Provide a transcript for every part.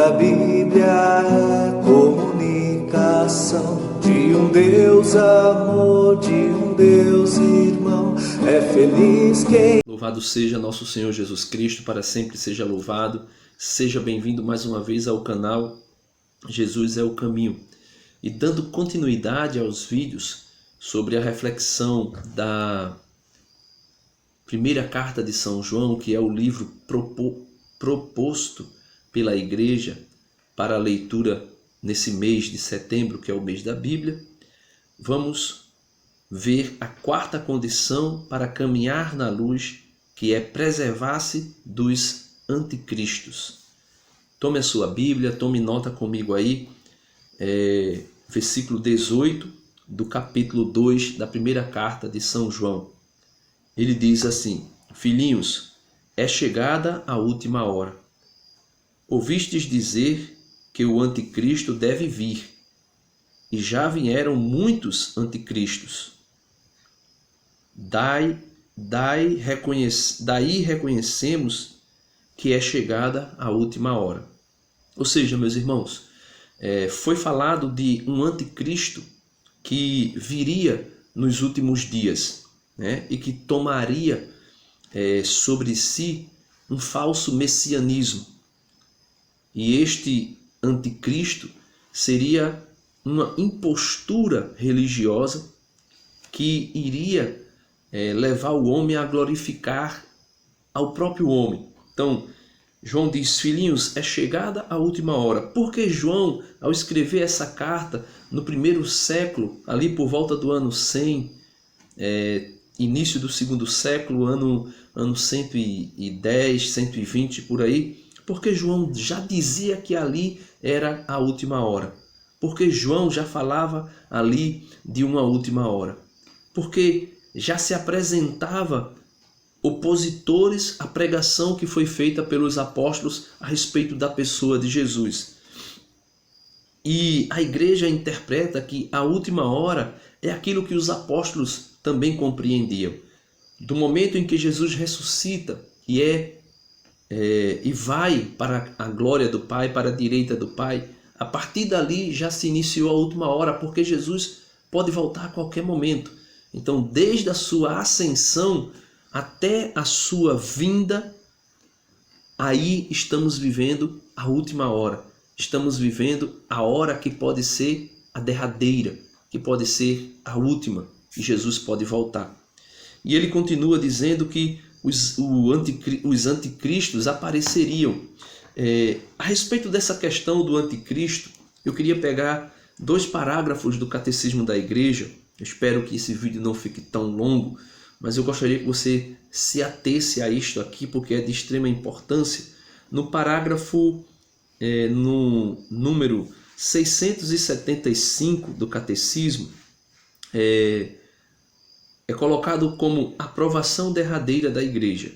da Bíblia é comunicação de um Deus amor, de um Deus irmão. É feliz quem... Louvado seja nosso Senhor Jesus Cristo, para sempre seja louvado. Seja bem-vindo mais uma vez ao canal Jesus é o Caminho. E dando continuidade aos vídeos sobre a reflexão da primeira carta de São João, que é o livro proposto pela igreja para a leitura nesse mês de setembro, que é o mês da Bíblia, vamos ver a quarta condição para caminhar na luz, que é preservar-se dos anticristos. Tome a sua Bíblia, tome nota comigo aí, versículo 18 do capítulo 2 da primeira carta de São João. Ele diz assim: Filhinhos, é chegada a última hora. Ouvistes dizer que o anticristo deve vir, e já vieram muitos anticristos. Daí reconhecemos que é chegada a última hora. Ou seja, meus irmãos, foi falado de um anticristo que viria nos últimos dias, né? E que tomaria sobre si um falso messianismo. E este anticristo seria uma impostura religiosa que iria levar o homem a glorificar ao próprio homem. Então, João diz: Filhinhos, é chegada a última hora. Porque João, ao escrever essa carta no primeiro século, ali por volta do ano 100, início do segundo século, ano 110, 120 por aí, porque João já dizia que ali era a última hora. Porque João já falava ali de uma última hora. Porque já se apresentava opositores à pregação que foi feita pelos apóstolos a respeito da pessoa de Jesus. E a igreja interpreta que a última hora é aquilo que os apóstolos também compreendiam. Do momento em que Jesus ressuscita e vai para a glória do Pai, para a direita do Pai, a partir dali já se iniciou a última hora, porque Jesus pode voltar a qualquer momento. Então, desde a sua ascensão até a sua vinda, aí estamos vivendo a última hora. Estamos vivendo a hora que pode ser a derradeira, que pode ser a última, e Jesus pode voltar. E ele continua dizendo que os anticristos apareceriam. A respeito dessa questão do anticristo, eu queria pegar 2 parágrafos do Catecismo da Igreja. Eu espero que esse vídeo não fique tão longo, mas eu gostaria que você se atesse a isto aqui, porque é de extrema importância. No parágrafo, no número 675 do Catecismo, é colocado como aprovação derradeira da Igreja.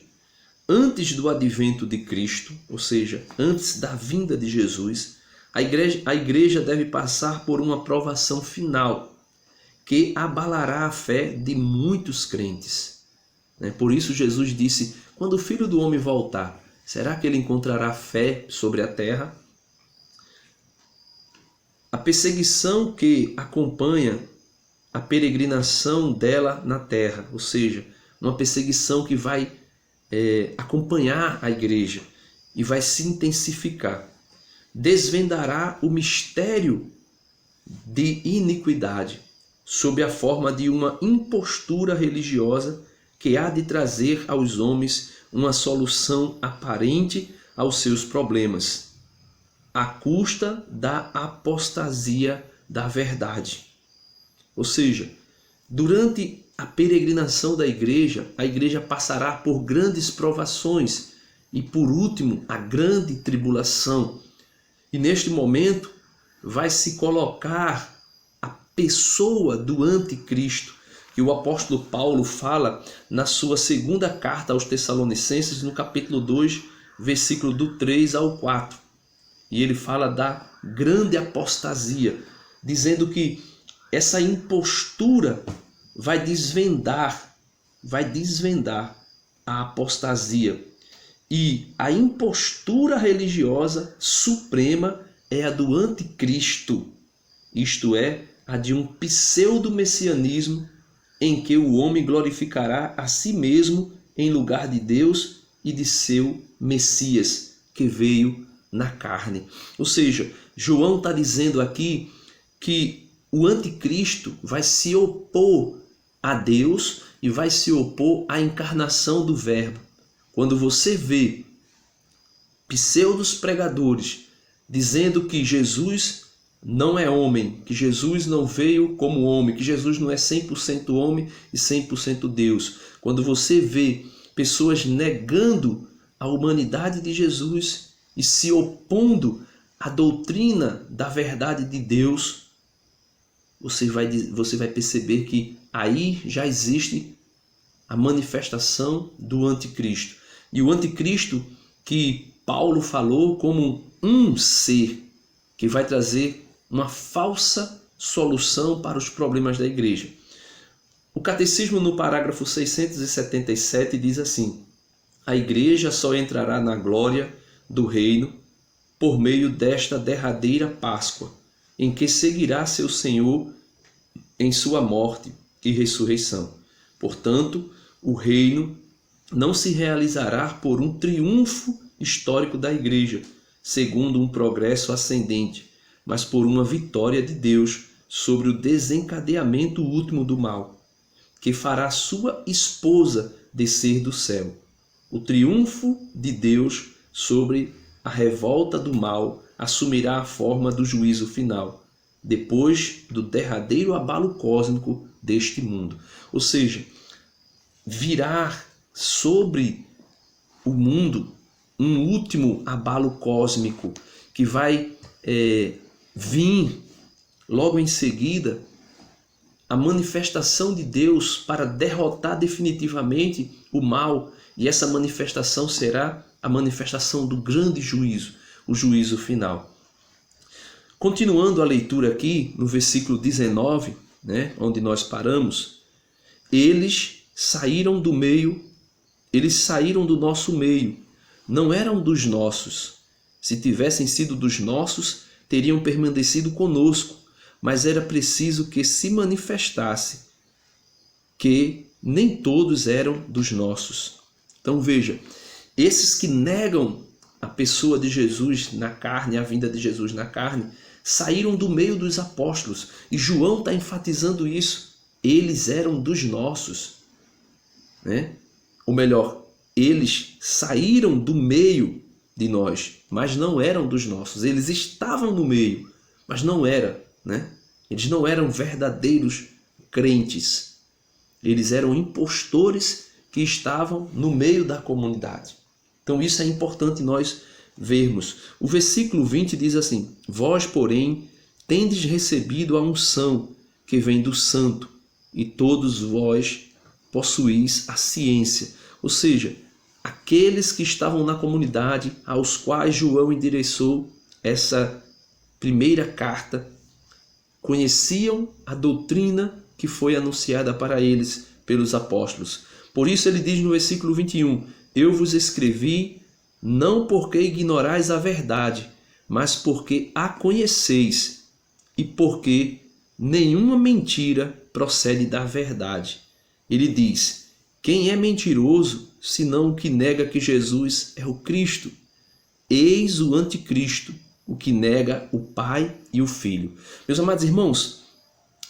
Antes do advento de Cristo, ou seja, antes da vinda de Jesus, a igreja deve passar por uma provação final, que abalará a fé de muitos crentes. Por isso Jesus disse: quando o Filho do Homem voltar, será que ele encontrará fé sobre a terra? A perseguição que acompanha a peregrinação dela na terra, ou seja, uma perseguição que vai acompanhar a igreja e vai se intensificar, desvendará o mistério de iniquidade, sob a forma de uma impostura religiosa que há de trazer aos homens uma solução aparente aos seus problemas, à custa da apostasia da verdade. Ou seja, durante a peregrinação da igreja, a igreja passará por grandes provações e, por último, a grande tribulação. E neste momento vai se colocar pessoa do anticristo, que o apóstolo Paulo fala na sua segunda carta aos Tessalonicenses, no capítulo 2, versículo do 3 ao 4. E ele fala da grande apostasia, dizendo que essa impostura vai desvendar a apostasia. E a impostura religiosa suprema é a do anticristo, isto é, a de um pseudo-messianismo em que o homem glorificará a si mesmo em lugar de Deus e de seu Messias, que veio na carne. Ou seja, João está dizendo aqui que o anticristo vai se opor a Deus e vai se opor à encarnação do Verbo. Quando você vê pseudos pregadores dizendo que Jesus não é homem, que Jesus não veio como homem, que Jesus não é 100% homem e 100% Deus. Quando você vê pessoas negando a humanidade de Jesus e se opondo à doutrina da verdade de Deus, você vai perceber que aí já existe a manifestação do anticristo. E o anticristo que Paulo falou como um ser que vai trazer uma falsa solução para os problemas da igreja. O catecismo, no parágrafo 677, diz assim: a igreja só entrará na glória do reino por meio desta derradeira Páscoa, em que seguirá seu Senhor em sua morte e ressurreição. Portanto, o reino não se realizará por um triunfo histórico da igreja, segundo um progresso ascendente, mas por uma vitória de Deus sobre o desencadeamento último do mal, que fará sua esposa descer do céu. O triunfo de Deus sobre a revolta do mal assumirá a forma do juízo final, depois do derradeiro abalo cósmico deste mundo. Ou seja, virá sobre o mundo um último abalo cósmico que vai vir logo em seguida a manifestação de Deus para derrotar definitivamente o mal, e essa manifestação será a manifestação do grande juízo, o juízo final. Continuando a leitura aqui no versículo 19, onde nós paramos, eles saíram do nosso meio, não eram dos nossos. Se tivessem sido dos nossos, teriam permanecido conosco, mas era preciso que se manifestasse que nem todos eram dos nossos. Então veja, esses que negam a pessoa de Jesus na carne, a vinda de Jesus na carne, saíram do meio dos apóstolos. E João está enfatizando isso. Eles eram dos nossos. Ou melhor, eles saíram do meio de nós, mas não eram dos nossos. Eles estavam no meio, mas não eram. Eles não eram verdadeiros crentes. Eles eram impostores que estavam no meio da comunidade. Então isso é importante nós vermos. O versículo 20 diz assim: vós, porém, tendes recebido a unção que vem do Santo, e todos vós possuís a ciência. Ou seja, aqueles que estavam na comunidade, aos quais João endereçou essa primeira carta, conheciam a doutrina que foi anunciada para eles pelos apóstolos. Por isso ele diz no versículo 21, eu vos escrevi não porque ignorais a verdade, mas porque a conheceis e porque nenhuma mentira procede da verdade. Ele diz, quem é mentiroso, senão o que nega que Jesus é o Cristo? Eis o anticristo, o que nega o Pai e o Filho. Meus amados irmãos,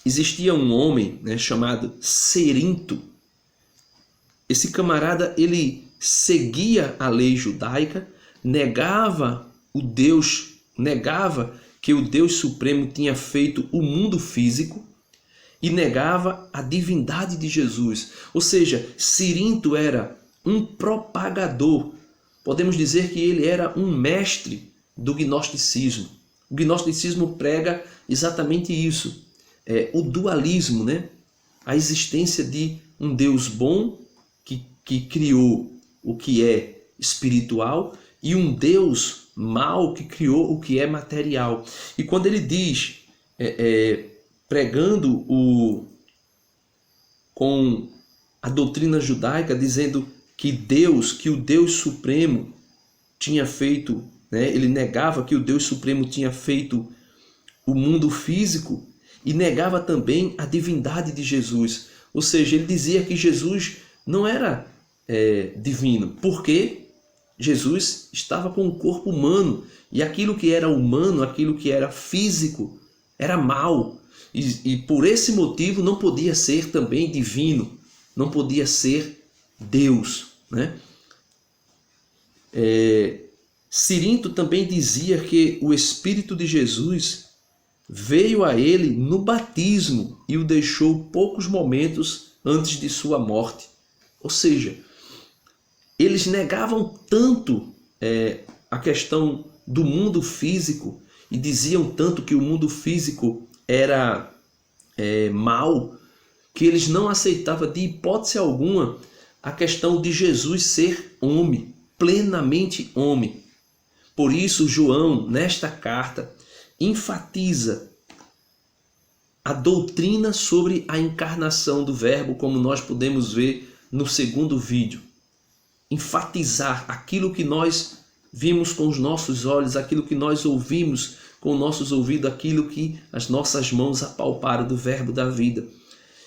existia um homem chamado Cerinto. Esse camarada, ele seguia a lei judaica, negava que o Deus Supremo tinha feito o mundo físico e negava a divindade de Jesus. Ou seja, Cerinto era um propagador. Podemos dizer que ele era um mestre do gnosticismo. O gnosticismo prega exatamente isso, o dualismo, a existência de um Deus bom que criou o que é espiritual e um Deus mau que criou o que é material. E quando ele diz, pregando com a doutrina judaica, dizendo que o Deus Supremo tinha feito, né? Ele negava que o Deus Supremo tinha feito o mundo físico e negava também a divindade de Jesus. Ou seja, ele dizia que Jesus não era divino, porque Jesus estava com um corpo humano e aquilo que era humano, aquilo que era físico, era mal. E por esse motivo não podia ser também divino, não podia ser Deus, né? Cirinto também dizia que o Espírito de Jesus veio a ele no batismo e o deixou poucos momentos antes de sua morte. Ou seja, eles negavam tanto a questão do mundo físico e diziam tanto que o mundo físico era mal, que eles não aceitavam de hipótese alguma a questão de Jesus ser homem, plenamente homem. Por isso, João, nesta carta, enfatiza a doutrina sobre a encarnação do Verbo, como nós podemos ver no segundo vídeo. Enfatizar aquilo que nós vimos com os nossos olhos, aquilo que nós ouvimos com nossos ouvidos, aquilo que as nossas mãos apalparam do Verbo da vida.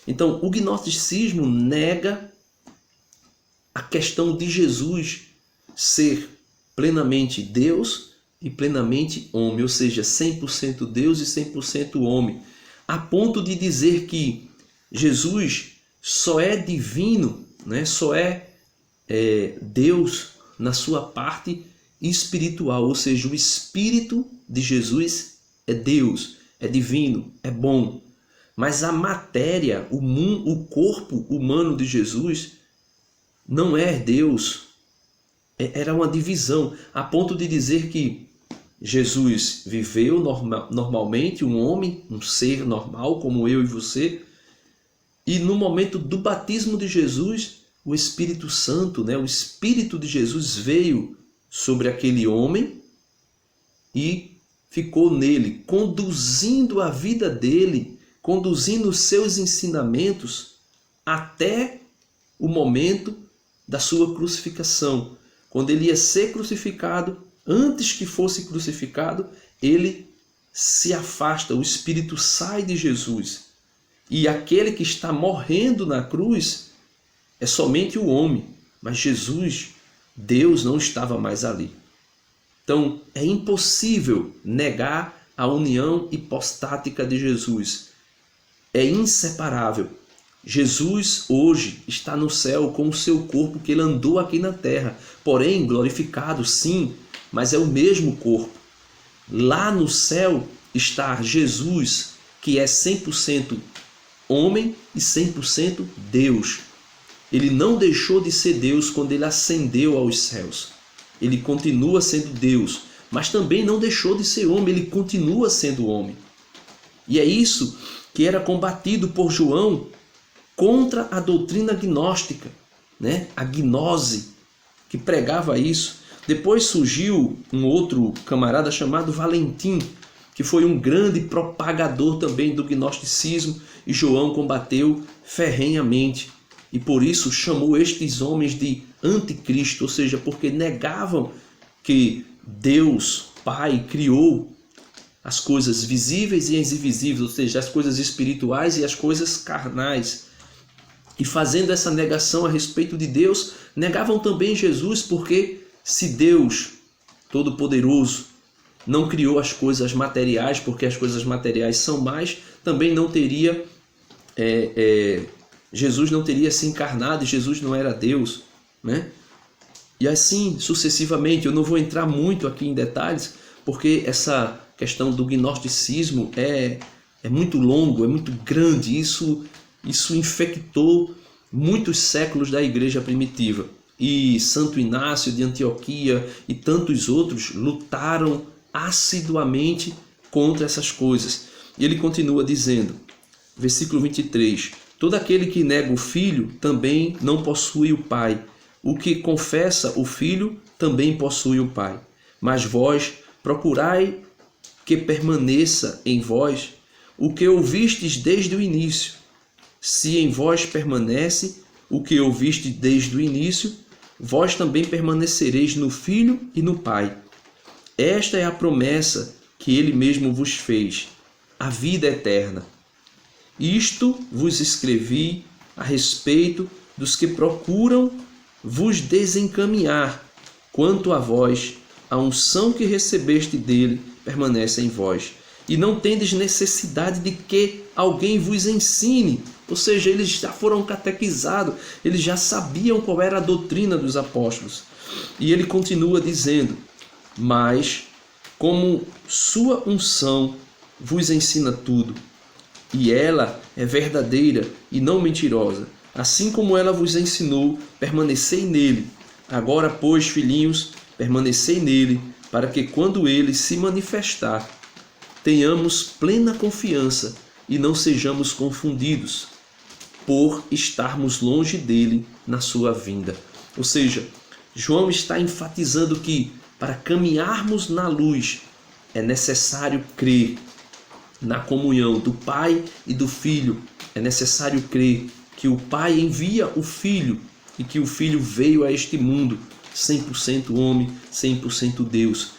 Então, o gnosticismo nega a questão de Jesus ser plenamente Deus e plenamente homem, ou seja, 100% Deus e 100% homem, a ponto de dizer que Jesus só é divino, né? Só é Deus na sua parte espiritual, ou seja, o Espírito de Jesus é Deus, é divino, é bom, mas a matéria, o corpo humano de Jesus não é Deus. Era uma divisão, a ponto de dizer que Jesus viveu normalmente, um homem, um ser normal como eu e você, e no momento do batismo de Jesus, o Espírito Santo, né, o Espírito de Jesus veio sobre aquele homem e ficou nele, conduzindo a vida dele, conduzindo os seus ensinamentos até o momento da sua crucificação. Quando ele ia ser crucificado, antes que fosse crucificado, ele se afasta, o Espírito sai de Jesus. E aquele que está morrendo na cruz é somente o homem, mas Jesus, Deus, não estava mais ali. Então, é impossível negar a união hipostática de Jesus. É inseparável. Jesus hoje está no céu com o seu corpo que ele andou aqui na terra, porém glorificado, sim, mas é o mesmo corpo. Lá no céu está Jesus, que é 100% homem e 100% Deus. Ele não deixou de ser Deus quando ele ascendeu aos céus. Ele continua sendo Deus, mas também não deixou de ser homem, ele continua sendo homem. E é isso que era combatido por João contra a doutrina gnóstica, né? A gnose, que pregava isso. Depois surgiu um outro camarada chamado Valentim, que foi um grande propagador também do gnosticismo, e João combateu ferrenhamente. E por isso chamou estes homens de anticristo, ou seja, porque negavam que Deus, Pai, criou as coisas visíveis e as invisíveis, ou seja, as coisas espirituais e as coisas carnais. E fazendo essa negação a respeito de Deus, negavam também Jesus, porque se Deus Todo-Poderoso não criou as coisas materiais, porque as coisas materiais são mais, também não teria, Jesus não teria se encarnado, e Jesus não era Deus, né? E assim sucessivamente. Eu não vou entrar muito aqui em detalhes, porque essa questão do gnosticismo é muito longo, é muito grande. Isso infectou muitos séculos da igreja primitiva. E Santo Inácio de Antioquia e tantos outros lutaram assiduamente contra essas coisas. E ele continua dizendo, versículo 23, todo aquele que nega o Filho também não possui o Pai. O que confessa o Filho também possui o Pai. Mas vós procurai que permaneça em vós o que ouvistes desde o início. Se em vós permanece o que ouviste desde o início, vós também permanecereis no Filho e no Pai. Esta é a promessa que ele mesmo vos fez, a vida eterna. Isto vos escrevi a respeito dos que procuram vos desencaminhar. Quanto a vós, a unção que recebeste dele permanece em vós. E não tendes necessidade de que alguém vos ensine. Ou seja, eles já foram catequizados, eles já sabiam qual era a doutrina dos apóstolos. E ele continua dizendo: mas como sua unção vos ensina tudo, e ela é verdadeira e não mentirosa, assim como ela vos ensinou, permanecei nele. Agora, pois, filhinhos, permanecei nele, para que quando ele se manifestar, tenhamos plena confiança e não sejamos confundidos por estarmos longe dele na sua vinda. Ou seja, João está enfatizando que para caminharmos na luz é necessário crer na comunhão do Pai e do Filho. É necessário crer que o Pai envia o Filho e que o Filho veio a este mundo 100% homem, 100% Deus.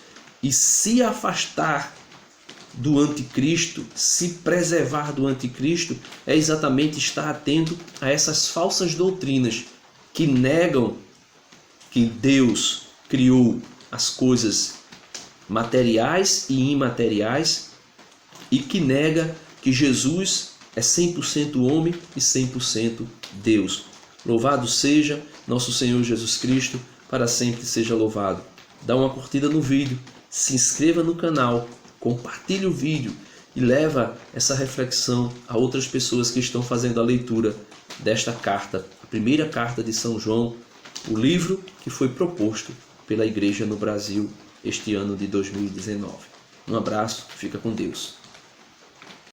E se afastar do anticristo, se preservar do anticristo, é exatamente estar atento a essas falsas doutrinas que negam que Deus criou as coisas materiais e imateriais e que nega que Jesus é 100% homem e 100% Deus. Louvado seja nosso Senhor Jesus Cristo, para sempre seja louvado. Dá uma curtida no vídeo, se inscreva no canal, compartilhe o vídeo e leva essa reflexão a outras pessoas que estão fazendo a leitura desta carta, a primeira carta de São João, o livro que foi proposto pela Igreja no Brasil este ano de 2019. Um abraço, fica com Deus.